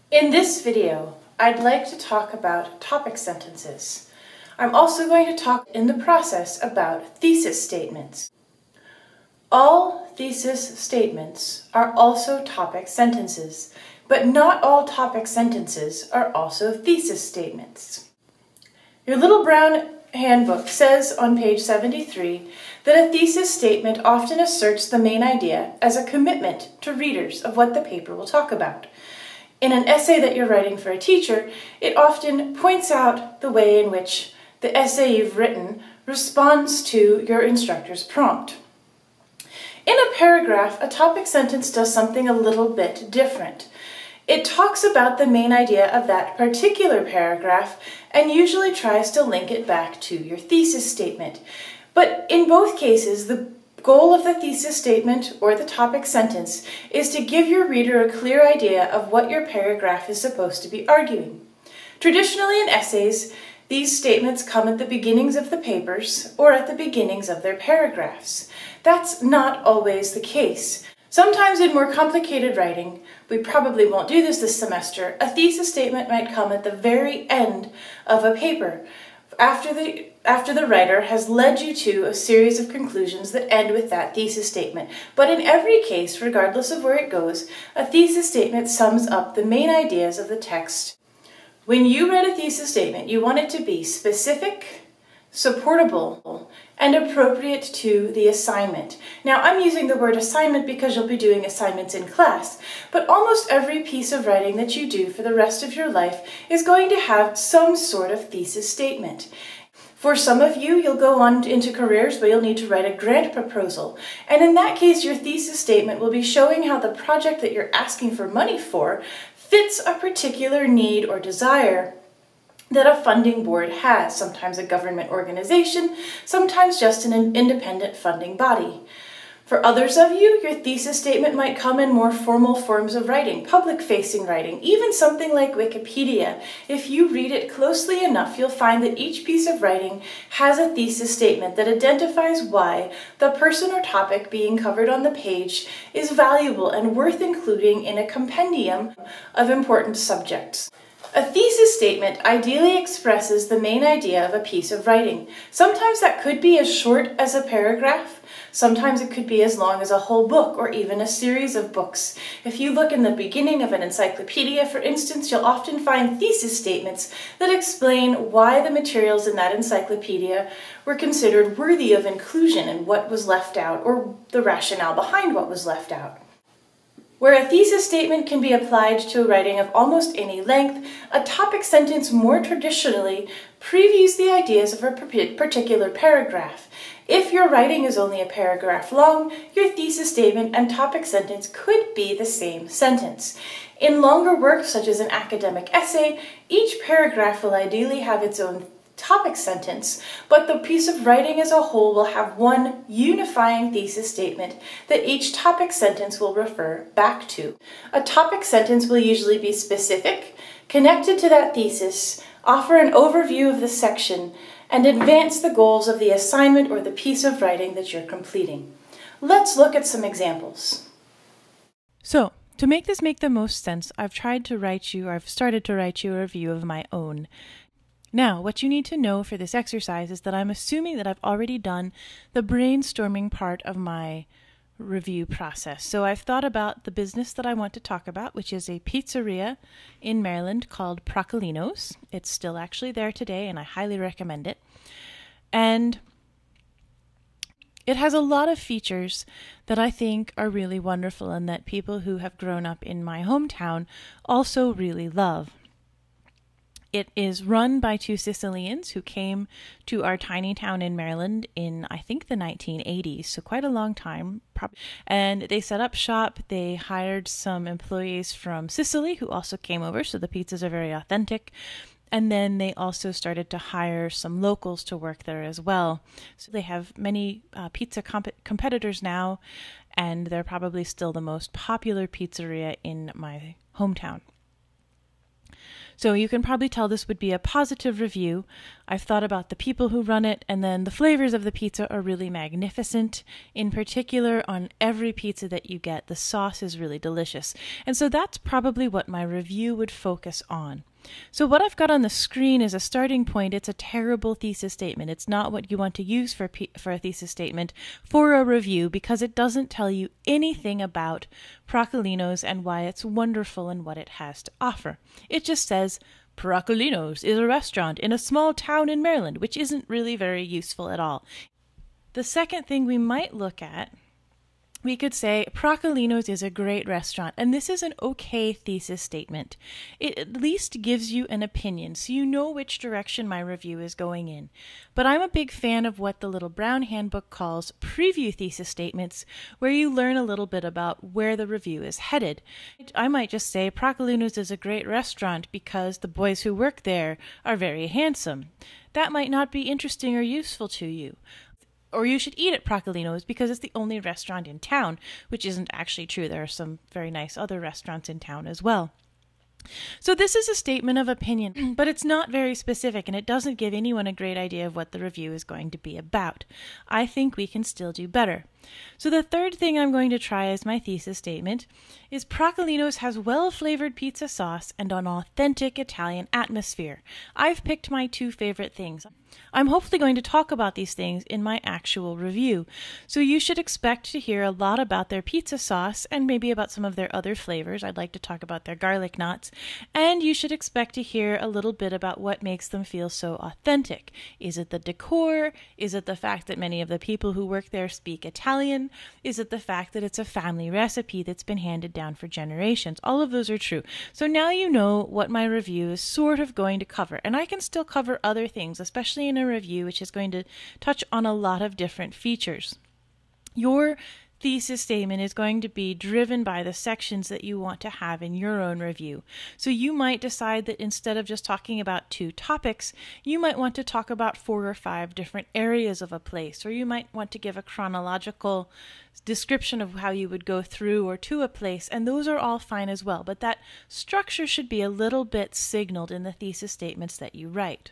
In this video, I'd like to talk about topic sentences. I'm also going to talk in the process about thesis statements. All thesis statements are also topic sentences, but not all topic sentences are also thesis statements. Your little brown handbook says on page 73 that a thesis statement often asserts the main idea as a commitment to readers of what the paper will talk about. In an essay that you're writing for a teacher, it often points out the way in which the essay you've written responds to your instructor's prompt. In a paragraph, a topic sentence does something a little bit different. It talks about the main idea of that particular paragraph and usually tries to link it back to your thesis statement. But in both cases, the goal of the thesis statement or the topic sentence is to give your reader a clear idea of what your paragraph is supposed to be arguing. Traditionally in essays, these statements come at the beginnings of the papers or at the beginnings of their paragraphs. That's not always the case. Sometimes in more complicated writing, we probably won't do this semester, a thesis statement might come at the very end of a paper, after the writer has led you to a series of conclusions that end with that thesis statement. But in every case, regardless of where it goes, a thesis statement sums up the main ideas of the text. When you write a thesis statement, you want it to be specific, supportable, and appropriate to the assignment. Now, I'm using the word assignment because you'll be doing assignments in class, but almost every piece of writing that you do for the rest of your life is going to have some sort of thesis statement. For some of you, you'll go on into careers where you'll need to write a grant proposal, and in that case, your thesis statement will be showing how the project that you're asking for money for fits a particular need or desire that a funding board has, sometimes a government organization, sometimes just an independent funding body. For others of you, your thesis statement might come in more formal forms of writing, public-facing writing, even something like Wikipedia. If you read it closely enough, you'll find that each piece of writing has a thesis statement that identifies why the person or topic being covered on the page is valuable and worth including in a compendium of important subjects. A thesis statement ideally expresses the main idea of a piece of writing. Sometimes that could be as short as a paragraph. Sometimes it could be as long as a whole book or even a series of books. If you look in the beginning of an encyclopedia, for instance, you'll often find thesis statements that explain why the materials in that encyclopedia were considered worthy of inclusion and what was left out, or the rationale behind what was left out. Where a thesis statement can be applied to a writing of almost any length, a topic sentence more traditionally previews the ideas of a particular paragraph. If your writing is only a paragraph long, your thesis statement and topic sentence could be the same sentence. In longer works, such as an academic essay, each paragraph will ideally have its own topic sentence, but the piece of writing as a whole will have one unifying thesis statement that each topic sentence will refer back to. A topic sentence will usually be specific, connected to that thesis, offer an overview of the section, and advance the goals of the assignment or the piece of writing that you're completing. Let's look at some examples. So, to make this make the most sense, I've started to write you a review of my own. Now, what you need to know for this exercise is that I'm assuming that I've already done the brainstorming part of my review process. So I've thought about the business that I want to talk about, which is a pizzeria in Maryland called Procolinos. It's still actually there today, and I highly recommend it. And it has a lot of features that I think are really wonderful and that people who have grown up in my hometown also really love. It is run by two Sicilians who came to our tiny town in Maryland in, I think, the 1980s, so quite a long time. And they set up shop. They hired some employees from Sicily who also came over, so the pizzas are very authentic. And then they also started to hire some locals to work there as well. So they have many pizza competitors now, and they're probably still the most popular pizzeria in my hometown. So you can probably tell this would be a positive review. I've thought about the people who run it, and then the flavors of the pizza are really magnificent. In particular, on every pizza that you get, the sauce is really delicious. And so that's probably what my review would focus on. So what I've got on the screen is a starting point. It's a terrible thesis statement. It's not what you want to use for a thesis statement for a review, because it doesn't tell you anything about Procolinos and why it's wonderful and what it has to offer. It just says, Procolinos is a restaurant in a small town in Maryland, which isn't really very useful at all. The second thing we might look at, we could say Procolinos is a great restaurant, and this is an okay thesis statement. It at least gives you an opinion, so you know which direction my review is going in. But I'm a big fan of what the little brown handbook calls preview thesis statements, where you learn a little bit about where the review is headed. I might just say Procolinos is a great restaurant because the boys who work there are very handsome. That might not be interesting or useful to you. Or you should eat at Procolinos because it's the only restaurant in town, which isn't actually true. There are some very nice other restaurants in town as well. So this is a statement of opinion, but it's not very specific, and it doesn't give anyone a great idea of what the review is going to be about. I think we can still do better. So the third thing I'm going to try as my thesis statement is Procolinos has well-flavored pizza sauce and an authentic Italian atmosphere. I've picked my two favorite things. I'm hopefully going to talk about these things in my actual review, so you should expect to hear a lot about their pizza sauce and maybe about some of their other flavors. I'd like to talk about their garlic knots, and you should expect to hear a little bit about what makes them feel so authentic. Is it the decor? Is it the fact that many of the people who work there speak Italian? Is it the fact that it's a family recipe that's been handed down for generations? All of those are true. So now you know what my review is sort of going to cover, and I can still cover other things, especially in a review which is going to touch on a lot of different features. Your thesis statement is going to be driven by the sections that you want to have in your own review. So you might decide that instead of just talking about 2 topics, you might want to talk about 4 or 5 different areas of a place, or you might want to give a chronological description of how you would go through or to a place, and those are all fine as well, but that structure should be a little bit signaled in the thesis statements that you write.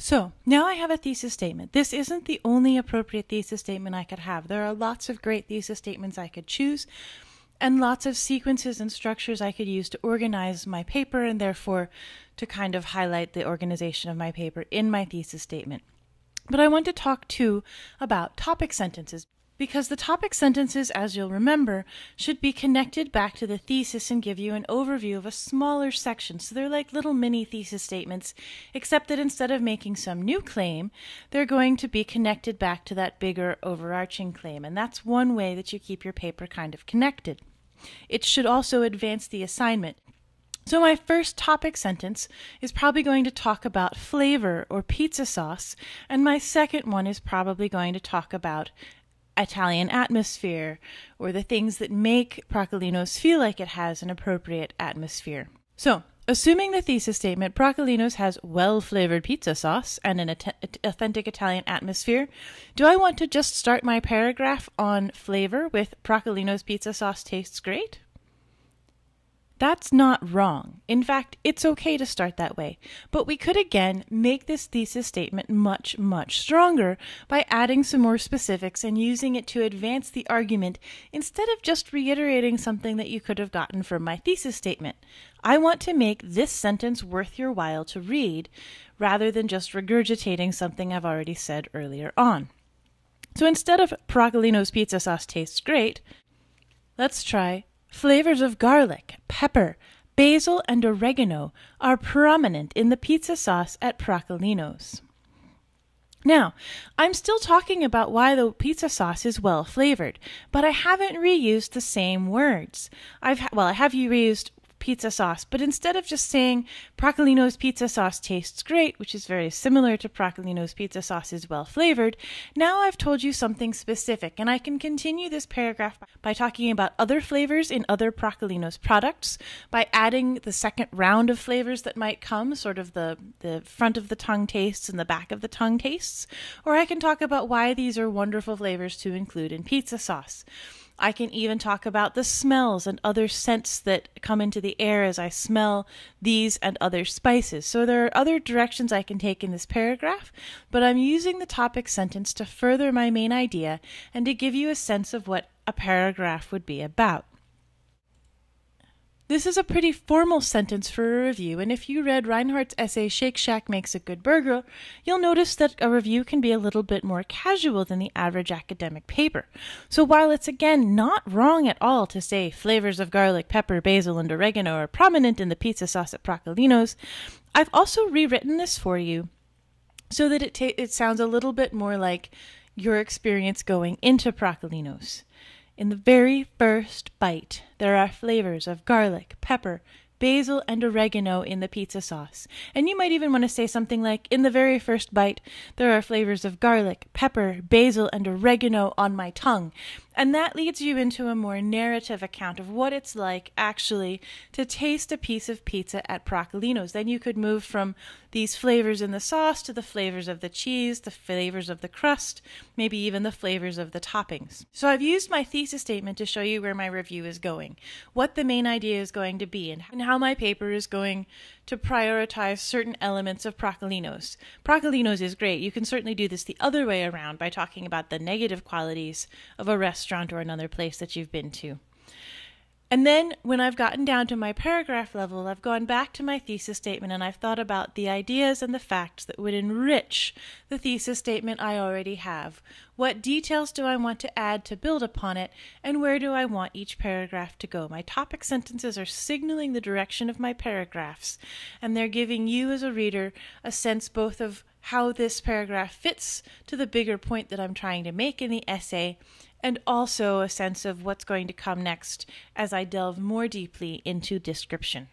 So now I have a thesis statement. This isn't the only appropriate thesis statement I could have. There are lots of great thesis statements I could choose, and lots of sequences and structures I could use to organize my paper and therefore to kind of highlight the organization of my paper in my thesis statement. But I want to talk too about topic sentences, because the topic sentences, as you'll remember, should be connected back to the thesis and give you an overview of a smaller section. So they're like little mini thesis statements, except that instead of making some new claim, they're going to be connected back to that bigger overarching claim. And that's one way that you keep your paper kind of connected. It should also advance the assignment. So my first topic sentence is probably going to talk about flavor or pizza sauce, and my second one is probably going to talk about Italian atmosphere, or the things that make Procolinos feel like it has an appropriate atmosphere. So, assuming the thesis statement, Procolinos has well-flavored pizza sauce and an authentic Italian atmosphere, do I want to just start my paragraph on flavor with Procolinos pizza sauce tastes great? That's not wrong. In fact, it's okay to start that way. But we could again make this thesis statement much, much stronger by adding some more specifics and using it to advance the argument instead of just reiterating something that you could have gotten from my thesis statement. I want to make this sentence worth your while to read rather than just regurgitating something I've already said earlier on. So instead of Procolinos pizza sauce tastes great, let's try flavors of garlic, pepper, basil, and oregano are prominent in the pizza sauce at Procolinos. Now, I'm still talking about why the pizza sauce is well flavored, but I haven't reused the same words. I have reused pizza sauce, but instead of just saying Procolinos pizza sauce tastes great, which is very similar to Procolinos pizza sauce is well flavored, now I've told you something specific, and I can continue this paragraph by talking about other flavors in other Procolinos products, by adding the second round of flavors that might come, sort of the front of the tongue tastes and the back of the tongue tastes, or I can talk about why these are wonderful flavors to include in pizza sauce. I can even talk about the smells and other scents that come into the air as I smell these and other spices. So there are other directions I can take in this paragraph, but I'm using the topic sentence to further my main idea and to give you a sense of what a paragraph would be about. This is a pretty formal sentence for a review, and if you read Reinhardt's essay Shake Shack Makes a Good Burger, you'll notice that a review can be a little bit more casual than the average academic paper. So while it's again not wrong at all to say flavors of garlic, pepper, basil, and oregano are prominent in the pizza sauce at Procalino's, I've also rewritten this for you so that it sounds a little bit more like your experience going into Procalino's. In the very first bite, there are flavors of garlic, pepper, basil, and oregano in the pizza sauce. And you might even want to say something like, in the very first bite, there are flavors of garlic, pepper, basil, and oregano on my tongue. And that leads you into a more narrative account of what it's like actually to taste a piece of pizza at Procalino's. Then you could move from these flavors in the sauce to the flavors of the cheese, the flavors of the crust, maybe even the flavors of the toppings. So I've used my thesis statement to show you where my review is going, what the main idea is going to be, and how my paper is going to prioritize certain elements of Procalino's. Procalino's is great. You can certainly do this the other way around by talking about the negative qualities of a restaurant or another place that you've been to. And then when I've gotten down to my paragraph level, I've gone back to my thesis statement and I've thought about the ideas and the facts that would enrich the thesis statement I already have. What details do I want to add to build upon it, and where do I want each paragraph to go? My topic sentences are signaling the direction of my paragraphs, and they're giving you as a reader a sense both of how this paragraph fits to the bigger point that I'm trying to make in the essay, and also a sense of what's going to come next as I delve more deeply into description.